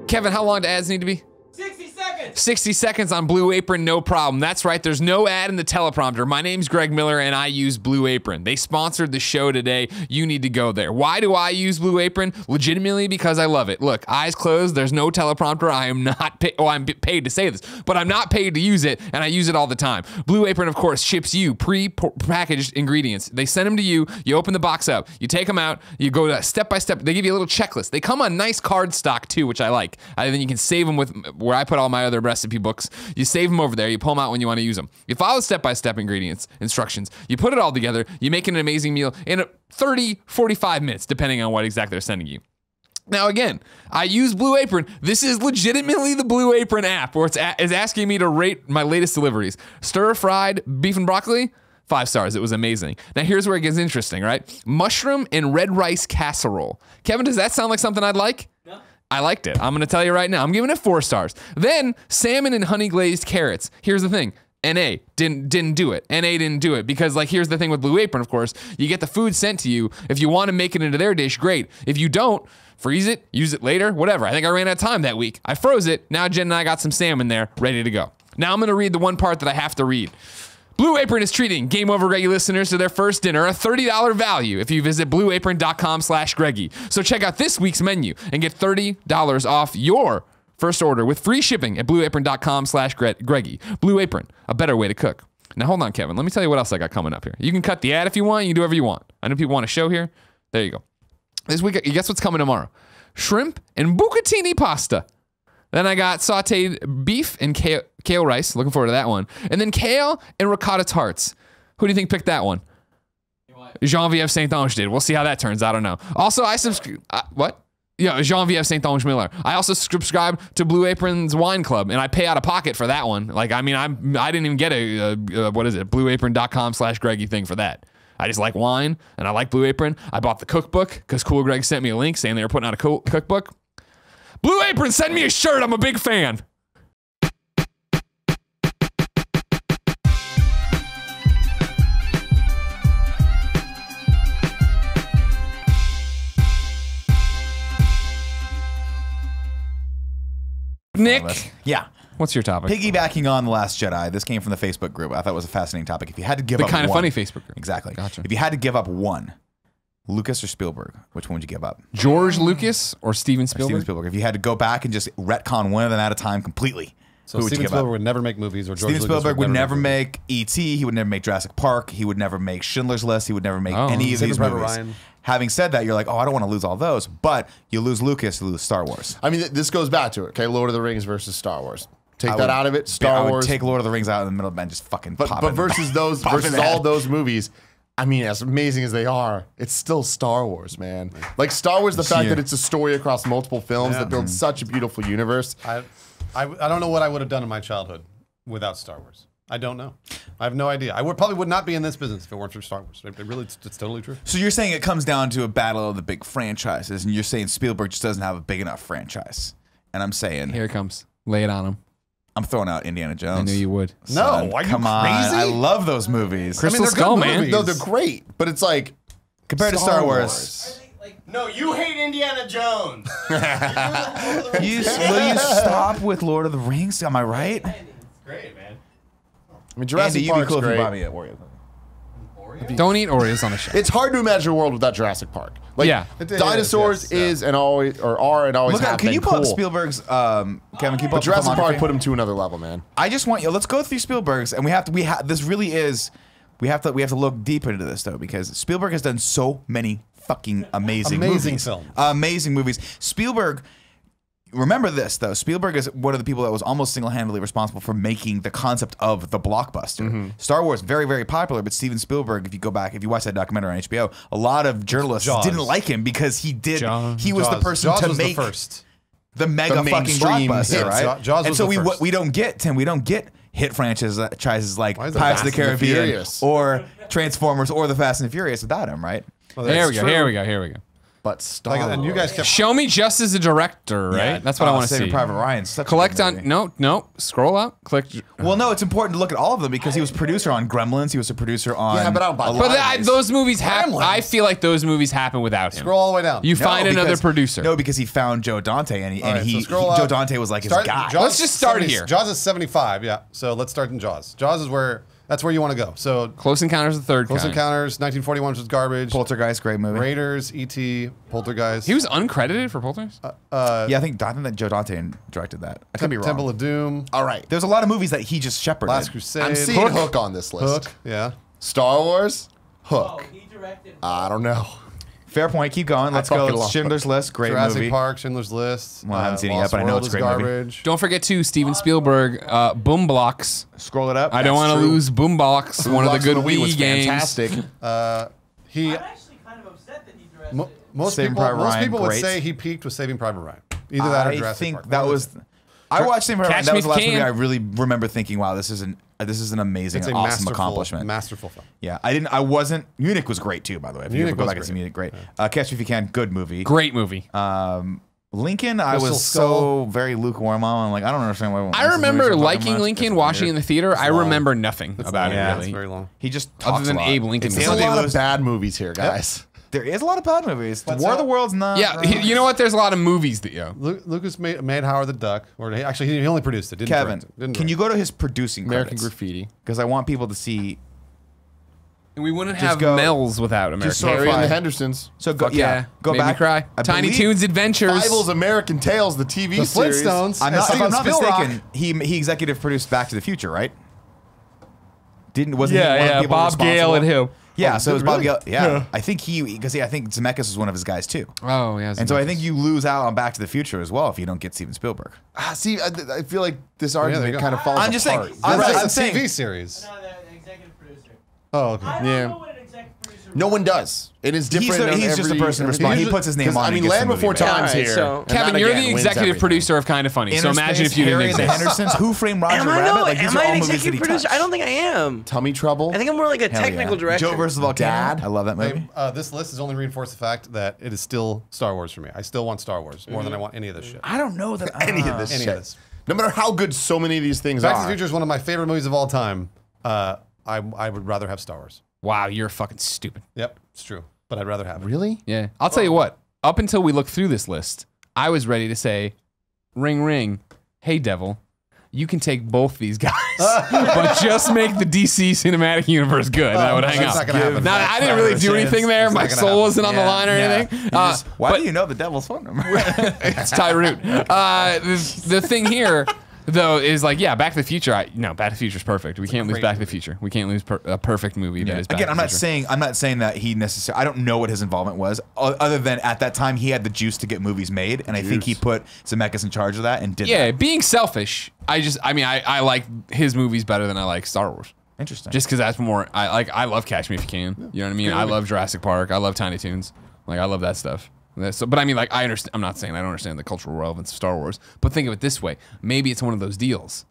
Kevin, how long do ads need to be? 60 seconds. 60 seconds on Blue Apron, no problem. That's right, there's no ad in the teleprompter. My name's Greg Miller and I use Blue Apron. They sponsored the show today. You need to go there. Why do I use Blue Apron? Legitimately because I love it. Look, eyes closed, there's no teleprompter. I am not paid, oh, I'm paid to say this, but I'm not paid to use it and I use it all the time. Blue Apron, of course, ships you pre-packaged ingredients. They send them to you, you open the box up, you take them out, you go to step by step. They give you a little checklist. They come on nice card stock too, which I like. Then you can save them with where I put all my other recipe books. You save them over there. You pull them out when you want to use them. You follow step-by-step instructions. You put it all together. You make an amazing meal in 30, 45 minutes, depending on what exactly they're sending you. Now, again, I use Blue Apron. This is legitimately the Blue Apron app where it's asking me to rate my latest deliveries. Stir-fried beef and broccoli, 5 stars. It was amazing. Now, here's where it gets interesting, right? Mushroom and red rice casserole. Kevin, does that sound like something I'd like? No. I liked it. I'm going to tell you right now. I'm giving it 4 stars. Then salmon and honey glazed carrots. Here's the thing. NA didn't do it. NA didn't do it because, like, here's the thing with Blue Apron, of course. You get the food sent to you. If you want to make it into their dish, great. If you don't, freeze it, use it later, whatever. I think I ran out of time that week. I froze it. Now Jen and I got some salmon there ready to go. Now I'm going to read the one part that I have to read. Blue Apron is treating GameOverGreggy listeners to their first dinner a $30 value if you visit blueapron.com/Greggy. So check out this week's menu and get $30 off your first order with free shipping at blueapron.com/Greggy. Blue Apron, a better way to cook. Now hold on, Kevin. Let me tell you what else I got coming up here. You can cut the ad if you want. You can do whatever you want. I know people want a show here. There you go. This week, guess what's coming tomorrow? Shrimp and bucatini pasta. Then I got sauteed beef and kale rice. Looking forward to that one. And then kale and ricotta tarts. Who do you think picked that one? Geneviève Saint-Onge did. We'll see how that turns. I don't know. Also, I subscribe. What? Yeah, Geneviève Saint-Onge Miller. I also subscribe to Blue Apron's Wine Club, and I pay out of pocket for that one. Like, I mean, I didn't even get a what is it? blueapron.com/Greggy thing for that. I just like wine, and I like Blue Apron. I bought the cookbook because Cool Greg sent me a link saying they were putting out a cookbook. Blue Apron, send me a shirt. I'm a big fan. Nick? Yeah. What's your topic? Piggybacking on The Last Jedi. This came from the Facebook group. I thought it was a fascinating topic. If you had to give up the kind of one, funny Facebook group. Exactly. Gotcha. If you had to give up one, Lucas or Spielberg, which one would you give up? George Lucas or Steven Spielberg? Steven Spielberg. If you had to go back and just retcon one of them at a time completely, so who would Steven you give Spielberg up? would never make movies, or George Steven Spielberg Lucas would never make E.T. He would never make Jurassic Park. He would never make Schindler's List. He would never make any of these movies. Ryan. Having said that, you're like, oh, I don't want to lose all those. But you lose Lucas, you lose Star Wars. I mean, this goes back to it. Okay, Lord of the Rings versus Star Wars. Take that out of it. I would Wars. take Lord of the Rings out in the middle and just fucking pop it. But versus those, versus all those movies, I mean, as amazing as they are, it's still Star Wars, man. Like Star Wars, the fact that it's a story across multiple films that builds such a beautiful universe. I don't know what I would have done in my childhood without Star Wars. I don't know. I have no idea. I probably would not be in this business if it weren't for Star Wars. It's totally true. So you're saying it comes down to a battle of the big franchises, and you're saying Spielberg just doesn't have a big enough franchise. And I'm saying, Here it comes. Lay it on him. I'm throwing out Indiana Jones. I knew you would. Son, no, are you come on. crazy? I love those movies. Crystal Skull, man. No, they're great, but it's like Compared to Star Wars. No, you hate Indiana Jones. Will you stop with Lord of the Rings? Am I right? It's great, man. I mean, Jurassic Andy, you'd be Park's cool if you great. bought me a Oreo. Don't eat Oreos on the show. It's hard to imagine a world without Jurassic Park. Like, Yeah. dinosaurs is and always are and always Look have at, can been you pull up cool. Spielberg's? Kevin, can you pull But up Jurassic Park filmography? put him to another level, man. I just want you. Let's go through Spielberg's, and we have to. This really is. We have to look deep into this though, because Spielberg has done so many fucking amazing movies. films. Amazing movies. Spielberg. Remember this though. Spielberg is one of the people that was almost single-handedly responsible for making the concept of the blockbuster. Star Wars, very, very popular, but Steven Spielberg, if you go back, if you watch that documentary on HBO, a lot of journalists didn't like him because he was the person Jaws to was make the first. the mega fucking mainstream blockbuster, hit. right? Jaws and was so the first. we don't get Tim. We don't get hit franchises like Why is Pirates of the Fast and the Caribbean Furious? or Transformers or the Fast and the Furious without him, right? Here we go. But Star Like, and you guys kept. Show me just as a director, right? Yeah. That's what I want to Saving see. Private Ryan. Such a Collect good on movie. no, scroll up, click. Well, no, it's important to look at all of them because he was producer on Gremlins. He was a producer on. Yeah, but I don't buy a that. lot But of these. those movies happen. Gremlins. I feel like those movies happen without him. Scroll all the way down. You No, find another because- producer. No, because he found Joe Dante and All right, so he scroll up. Joe Dante was like his guy. Jaws Let's just start 70 here. Jaws is 75. Yeah. So let's start in Jaws. Jaws is that's where you want to go. So Close Encounters of the Third Close Kind. Encounters, 1941 was garbage. Poltergeist, great movie. Raiders, E.T., Poltergeist. He was uncredited for Poltergeist. Yeah, I think that Joe Dante directed that. I could be wrong. Temple of Doom, All right. There's a lot of movies that he just shepherded. Last Crusade. I'm seeing Hook on this list. Hook. Yeah. Star Wars, Oh, Hook. he directed. I don't know. Fair point. Keep going. Let's go. fucking It's love Schindler's List, great Jurassic movie. Park, Schindler's List. Well, I haven't seen it yet, Lost but I know World it's a is great movie. garbage. Don't forget to Steven Spielberg, Boom Blocks. Scroll it up. I don't want to lose Boom Blocks, one of the good Wii was Wii games. fantastic. He. I'm actually kind of upset that he directed it. Most Saving people, Private most Ryan, people would great. say he peaked with Saving Private Ryan. Either that or I Jurassic think Park. that One of was. the two. I watched Saving Private Ryan. Catch That Me was the If last You movie I Can. really remember thinking, wow, this is an amazing, It's a awesome masterful accomplishment. Masterful film. Yeah, I wasn't. Munich was great too, by the way. If you Munich ever go was back and see great. Munich, great. Catch Me If You Can, good movie. Great movie. Lincoln, I Crystal was Skull. so very lukewarm on. I'm like, I don't understand why. I remember liking Lincoln, watching in the theater. I long. remember nothing about it, long. Yeah, really. It's very long. He just talks Other than a lot. Abe Lincoln. It's was There's a Daniel lot of Day-Lewis. bad movies here, guys. There is a lot of bad movies. But War of so- the Worlds, not. Yeah, you know what? There's a lot of movies that Lucas made Howard the Duck, or actually he only produced it. Didn't Kevin, direct it. Didn't can you direct go to his producing American credits? Graffiti. Because I want people to see. we wouldn't Just have go- Mel's without American. so Harry and the fine. Hendersons. So go, Fuck yeah, go made back. me cry. I Tiny believe- Toons Adventures. Fievel's American Tales, the TV The series. Flintstones. I'm not, if Steven I'm not Spielberg. mistaken, he executive produced Back to the Future, right? Wasn't he one of the people Bob Gale and responsible? him. Yeah, so it was Bob really? Gale. Yeah, I think I think Zemeckis was one of his guys too. Oh yeah, And so I think you lose out on Back to the Future as well if you don't get Steven Spielberg. See, I feel like this there you argument go. kind of falls I'm just saying- apart. I'm This right, is I'm a saying- TV series. No, the executive producer. Oh, okay. I don't Yeah. know what an executive producer No one is. does. It is different. on He's just a every- person responsible. He puts his name 'cause, on. I and mean, gets the Land movie Before made. Time's Alright, here. so- and Kevin, that you're again the wins executive everything. producer of Kind of Funny. So Inner imagine Space, if you didn't Harry and the exist. Hendersons, Who Framed Roger Am I Rabbit? no? Like, these Am are I all an movies that executive he producer? touched. I don't think I am. Tummy Trouble. I think I'm more like a Hell yeah. technical director. Joe versus the Volcano. Dad. I love that movie. This list has only reinforced the fact that it is still Star Wars for me. I still want Star Wars more than I want any of this shit. I don't know that Any of this Any shit. of this. No matter how good so many of these things Back are. to the Future is one of my favorite movies of all time. I would rather have Star Wars. Wow, you're fucking stupid. Yep, it's true. But I'd rather have it. Really? Yeah, I'll tell you what. Up until we look through this list, I was ready to say, "Ring, ring, hey devil, you can take both these guys, but just make the DC cinematic universe good." And I would hang That's up. not gonna happen. Now, I didn't really do anything there. My not gonna soul happen. wasn't on the line or anything. Why but do you know the devil's phone number? it's Tyroot. The thing here, though, is like, yeah, Back to the Future. No, Back to the Future is perfect. We can't lose great Back to the Future. We can't lose a perfect movie that is Back Again, to I'm the not Future. saying that he necessarily. I don't know what his involvement was, other than at that time he had the juice to get movies made, and I think he put Zemeckis in charge of that and did. Yeah, that. being selfish. I like his movies better than I like Star Wars. Interesting. Just because that's more. I love Catch Me If You Can. You know what I mean? I love Jurassic Park. I love Tiny Toons. Like I love that stuff. But I mean, like I understand. I'm not saying I don't understand the cultural relevance of Star Wars. But think of it this way: maybe it's one of those deals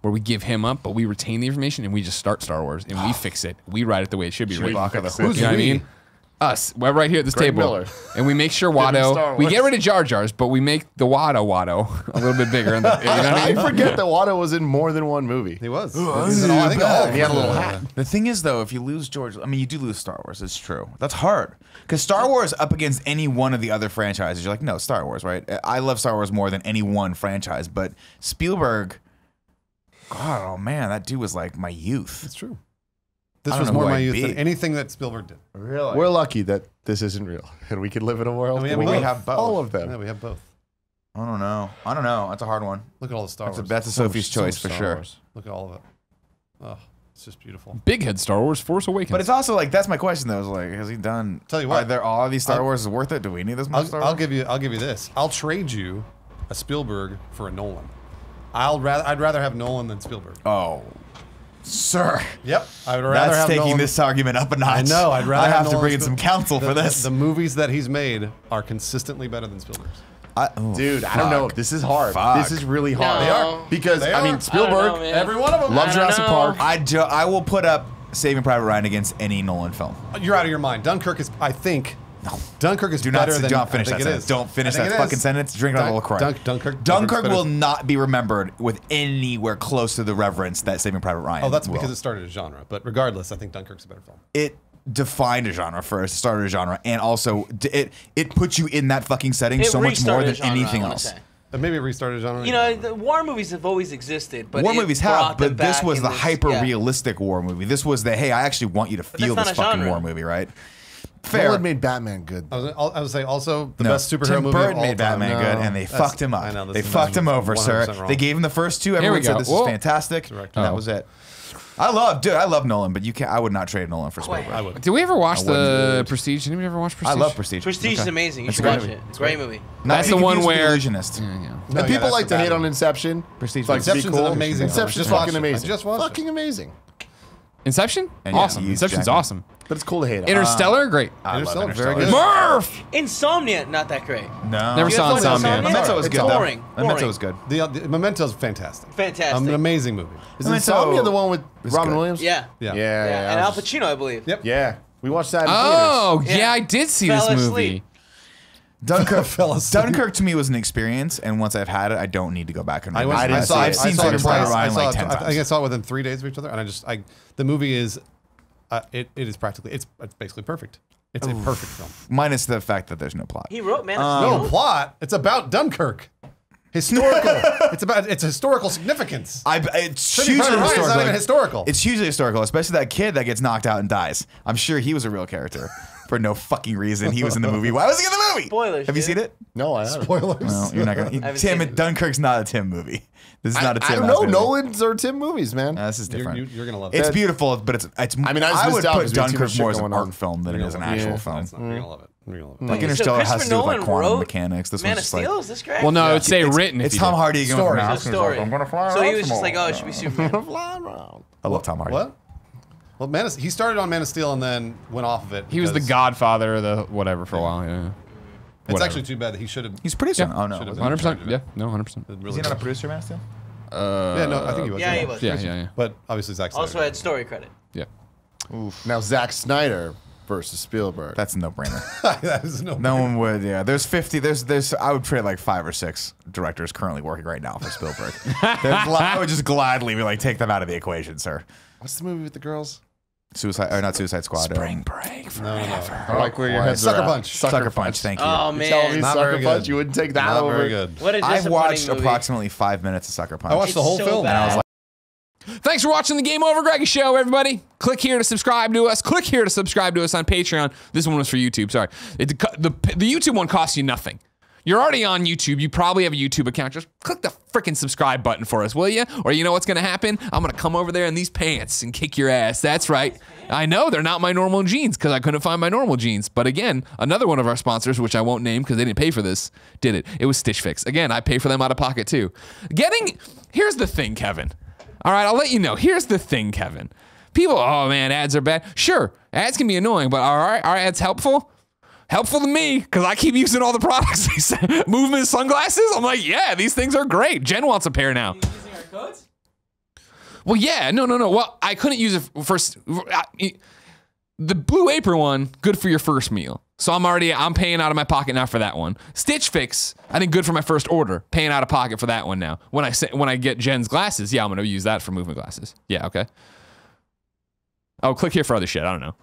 where we give him up, but we retain the information and we just start Star Wars and we fix it. We write it the way it should be written. fix it? You know what I we? mean? Us. We're right here at this Greg table. Miller. And we make sure Star Watto. We Wars. get rid of Jar Jars, but we make the Watto a little bit bigger. You know what I I mean? forget that Watto was in more than one movie. He was. He's in all- I think all of He had a them. little hat. The thing is, though, if you lose George, I mean, you do lose Star Wars. It's true. That's hard because Star Wars up against any one of the other franchises. You're like, no, Star Wars, right? I love Star Wars more than any one franchise, but Spielberg. God, oh man, that dude was like my youth. It's true. This I don't was know more who my I'd youth be. than anything that Spielberg did. Really? We're lucky that this isn't real, and we can live in a world And we have where both. we have both. all of them. Yeah, we have both. I don't know. That's a hard one. Look at all the Star Wars. That's a Sophie's So choice for Star sure. Wars. Look at all of it. Oh, it's just beautiful. Big head Star Wars, Force Awakens. But it's also like that's my question though. Is like, has he done? Tell you what. are there all of these Star Wars is worth it? Do we need this much Star Wars? I'll give you this. I'll trade you a Spielberg for a Nolan. I'd rather have Nolan than Spielberg. Oh, sir. Yep. I'd rather That's have taking Nolan. this argument up a notch. I know. I'd rather I have to Nolan bring in than some counsel for the- this. The movies that he's made are consistently better than Spielberg's. Dude, I don't know. This is hard. Fuck. This is really hard. No. They are. Because They I mean, are. Spielberg. I don't know, man. Every one of them. Love I don't Jurassic know. Park. I will put up Saving Private Ryan against any Nolan film. You're out of your mind. Dunkirk is, I think, Dunkirk is Do not better than finish I that think it sentence. is. Don't finish I think that it fucking is. sentence. Drink another LaCroix. Dunkirk will not be remembered with anywhere close to the reverence that Saving Private Ryan. Oh, that's will. because it started a genre. But regardless, I think Dunkirk's a better film. It defined a genre first, started a genre, and also it puts you in that fucking setting so much more than anything else. Maybe it restarted a genre. You know, the war movies have always existed, but War movies have, but this was the yeah. hyper-realistic war movie. This was the, hey, I actually want you to feel that's this not a fucking genre. war movie, right? Fair. Nolan made Batman good. I would say also the No, best superhero Tim movie Burton of all made Batman time. good, and they fucked him up. I know, this They is fucked him over, 100% sir. wrong. They gave him the first two. we Everyone said go. this Whoa. is fantastic, and that was it. I love Nolan, but you can't. I would not trade Nolan for Spielberg. I would. Did we ever watch wouldn't the Prestige? Did anybody ever watch Prestige? I love Prestige. Prestige is amazing. You It's should a watch great it. It's a great movie. That's You the can one use where- Illusionist. Yeah. And yeah, people that's like the to hate bad on one. Inception. Prestige Like, was to be Inception's cool. an amazing. Inception's Just fucking watched it. amazing. I just watched it. Fucking amazing. Inception? And yeah, Awesome. Hugh Inception's Jackman. awesome. But it's cool to hate on. Interstellar? Great. I love Interstellar, very Interstellar. good. Murph! Insomnia, not that great. No, Never saw Insomnia? Insomnia. Memento was It's good. boring. Though. Memento Boring. was good. The Memento's fantastic. Fantastic. An amazing movie. Is Memento Insomnia the one with is Robin good. Williams? Yeah. Yeah. Yeah. And I Al was- Pacino, I believe. Yep. Yeah. We watched that in Oh, Yeah. yeah, I did see Fell this asleep. movie. Dunkirk. Fell asleep. Dunkirk to me was an experience, and once I've had it, I don't need to go back and. I revisit didn't it. see it. I've seen I saw it Saving Private twice. Ryan like 10 I think I times. saw it within 3 days of each other, and the movie is, it is practically, it's basically perfect. It's a perfect film. Minus the fact that there's no plot. He wrote Man of Steel. No plot. It's about Dunkirk. Historical. It's historical significance. It's Saving hugely Private Ryan is not historical. even historical. It's hugely historical, especially that kid that gets knocked out and dies. I'm sure he was a real character for no fucking reason. He was in the movie. Why was he in the movie? Spoilers, Have you dude. seen it? No, I haven't. Spoilers. No, you're not gonna. haven't Tim, seen it. Dunkirk's not a Tim movie. This is not a I Tim. don't know. movie. Nolan's or Tim movies, man. This is different. You're gonna love it. It's beautiful, but it's. I mean, I just I would missed out put 'cause we had too Dunkirk much more shit as an going art on. film than it is an actual film. You're gonna love it. You're gonna love it. Like Interstellar has to do with like quantum wrote mechanics. This Man one's of just like. Steel? Is this correct? Well, no, it'd say written. It's if you Tom did. Hardy again. Story. with an It's a Oscar. story. I'm gonna fly So he around was just like, tomorrow. oh, it should be Superman. Fly around. I love Tom Hardy. What? Well, he started on Man of Steel and then went off of it. He was the because godfather of the whatever for a while. Yeah. It's Whatever. actually too bad that he should have. He's a producer. Yeah. Oh no, Should've was he? been. 100%. Yeah. No, 100%. Is he not a producer, Man of Steel? Yeah, no, I think he was. Yeah, he was. Yeah. But obviously Zack Snyder. Also had story credit. Yeah. Now, Zack Snyder versus Spielberg. That's a no-brainer. that is no. No one would. Yeah, there's 50. There's. I would trade like 5 or 6 directors currently working right now for Spielberg. I would just gladly be like, take them out of the equation, sir. What's the movie with the girls? Suicide, or not Suicide Squad. Spring break forever. I like where your heads Sucker are at. Punch. Sucker Punch. Thank you. Oh, You telling me man. Not Sucker very Punch? good. You wouldn't take that Not over? very good. What a I've disappointing watched movie. approximately 5 minutes of Sucker Punch. I watched the whole so film. bad. and I was like, Thanks for watching the Game Over Greggy Show, everybody. Click here to subscribe to us. Click here to subscribe to us on Patreon. This one was for YouTube. Sorry. The YouTube one costs you nothing. You're already on YouTube. You probably have a YouTube account. Just click the freaking subscribe button for us, will you? Or you know what's going to happen? I'm going to come over there in these pants and kick your ass. That's right. I know they're not my normal jeans because I couldn't find my normal jeans. But again, another one of our sponsors, which I won't name because they didn't pay for this, did it. It was Stitch Fix. Again, I pay for them out of pocket too. Here's the thing, Kevin. All right, I'll let you know. Here's the thing, Kevin. People, oh man, ads are bad. Sure, ads can be annoying, but are ads helpful? Helpful to me, because I keep using all the products they say. Movement sunglasses? I'm like, yeah, these things are great. Jen wants a pair now. Using our codes? Well, yeah, no. Well, I couldn't use it first. The Blue Apron one, good for your first meal. So I'm paying out of my pocket now for that one. Stitch Fix, I think good for my first order. Paying out of pocket for that one now. When I get Jen's glasses, yeah, I'm gonna use that for movement glasses. Yeah, okay. Oh, click here for other shit. I don't know.